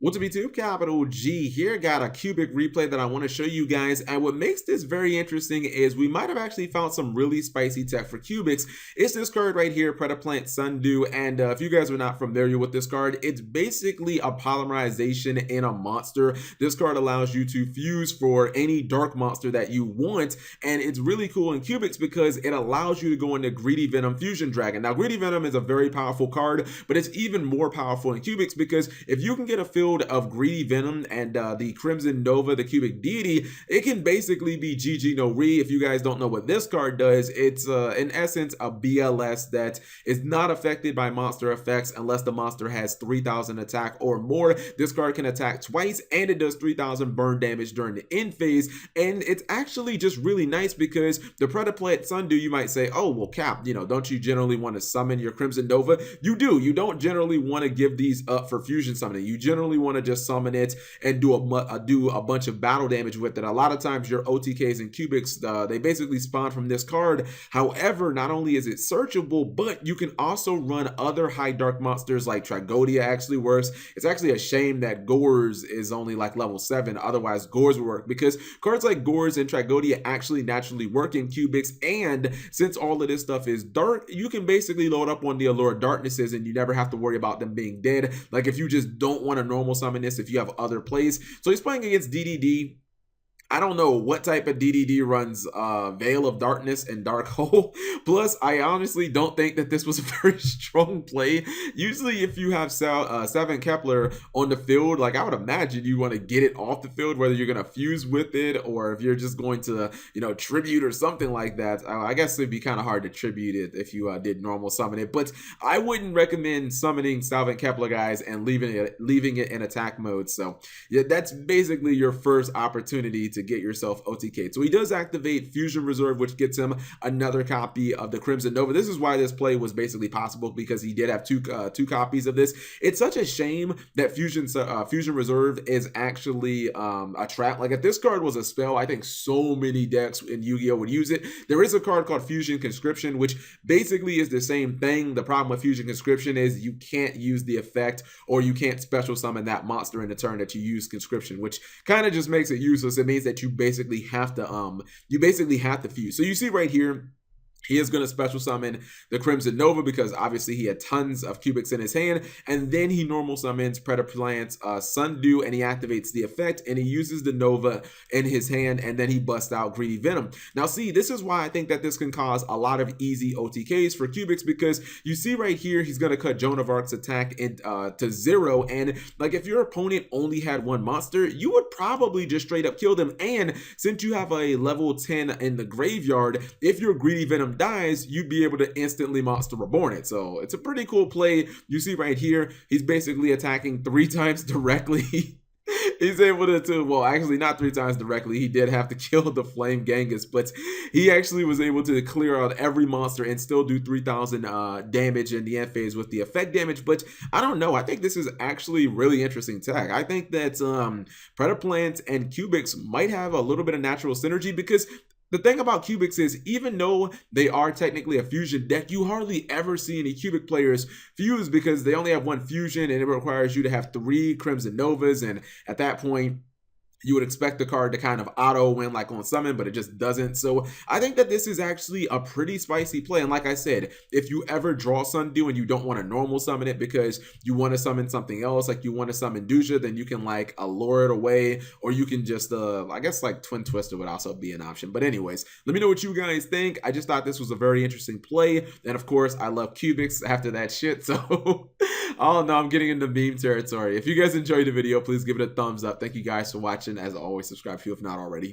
What's up YouTube, Capital G here. Got a cubic replay that I want to show you guys, and what makes this very interesting is we might have actually found some really spicy tech for cubics. It's this card right here, Predaplant Sundew, and if you guys are not familiar with this card, it's basically a polymerization in a monster. This card allows you to fuse for any dark monster that you want, and it's really cool in cubics because it allows you to go into Greedy Venom Fusion Dragon. Now, Greedy Venom is a very powerful card, but it's even more powerful in cubics because if you can get a field of Greedy Venom and the Crimson Nova, the cubic deity, it can basically be GG no re. If you guys don't know what this card does, it's in essence a BLS that is not affected by monster effects unless the monster has 3,000 attack or more. This card can attack twice and it does 3,000 burn damage during the end phase, and it's actually just really nice because the Predaplant Sundew, you might say, oh well, Cap, you know, don't you generally want to summon your Crimson Nova? You do. You don't generally want to give these up for fusion summoning. You generally want to just summon it and do a bunch of battle damage with it. A lot of times your OTKs and cubics, they basically spawn from this card. However, not only is it searchable, but you can also run other high dark monsters like Tragodia actually works. It's actually a shame that Gores is only like level 7. Otherwise, Gores would work because cards like Gores and Tragodia actually naturally work in cubics. And since all of this stuff is dark, you can basically load up on the Allure of Darknesses and you never have to worry about them being dead. Like if you just don't want a normal summon this, if you have other plays. So he's playing against DDD. I don't know what type of DDD runs Veil of Darkness and Dark Hole. Plus, I honestly don't think that this was a very strong play. Usually, if you have Seven Kepler on the field, like I would imagine you want to get it off the field, whether you're going to fuse with it or if you're just going to, you know, tribute or something like that. I guess it'd be kind of hard to tribute it if you did normal summon it. But I wouldn't recommend summoning Seven Kepler, guys, and leaving it in attack mode. So yeah, that's basically your first opportunity to get yourself OTK. So he does activate Fusion Reserve, which gets him another copy of the Crimson Nova. This is why this play was basically possible, because he did have two copies of this. It's such a shame that Fusion Reserve is actually a trap. Like if this card was a spell, I think so many decks in Yu-Gi-Oh would use it. There is a card called Fusion Conscription, which basically is the same thing. The problem with Fusion Conscription is you can't use the effect, or you can't special summon that monster in the turn that you use Conscription, which kind of just makes it useless. It means that you basically have to fuse. So you see right here, he is going to special summon the Crimson Nova because obviously he had tons of cubics in his hand, and then he normal summons Predaplant Sundew and he activates the effect and he uses the Nova in his hand, and then he busts out Greedy Venom. Now see, this is why I think that this can cause a lot of easy OTKs for cubics, because you see right here he's going to cut Joan of Arc's attack to 0, and like if your opponent only had one monster, you would probably just straight up kill them. And since you have a level 10 in the graveyard, if your Greedy Venom dies, you'd be able to instantly Monster Reborn it. So it's a pretty cool play. You see right here, he's basically attacking 3 times directly. He's able to, well, actually not 3 times directly. He did have to kill the Flame Genghis, but he actually was able to clear out every monster and still do 3,000 damage in the end phase with the effect damage. But I don't know. I think this is actually really interesting tech. I think that Predaplant and Cubics might have a little bit of natural synergy, because the thing about cubics is, even though they are technically a fusion deck, you hardly ever see any cubic players fuse because they only have one fusion and it requires you to have 3 Crimson Novas, and at that point you would expect the card to kind of auto win like on summon, but it just doesn't. So I think that this is actually a pretty spicy play. And like I said, if you ever draw Sundew and you don't want to normal summon it because you want to summon something else, like you want to summon Dusha, then you can like allure it away, or you can just I guess like Twin Twister would also be an option. But anyways, let me know what you guys think. I just thought this was a very interesting play, and of course I love cubics after that shit. So oh no, I'm getting into meme territory. If you guys enjoyed the video, please give it a thumbs up. Thank you guys for watching. As always, subscribe if you have not already.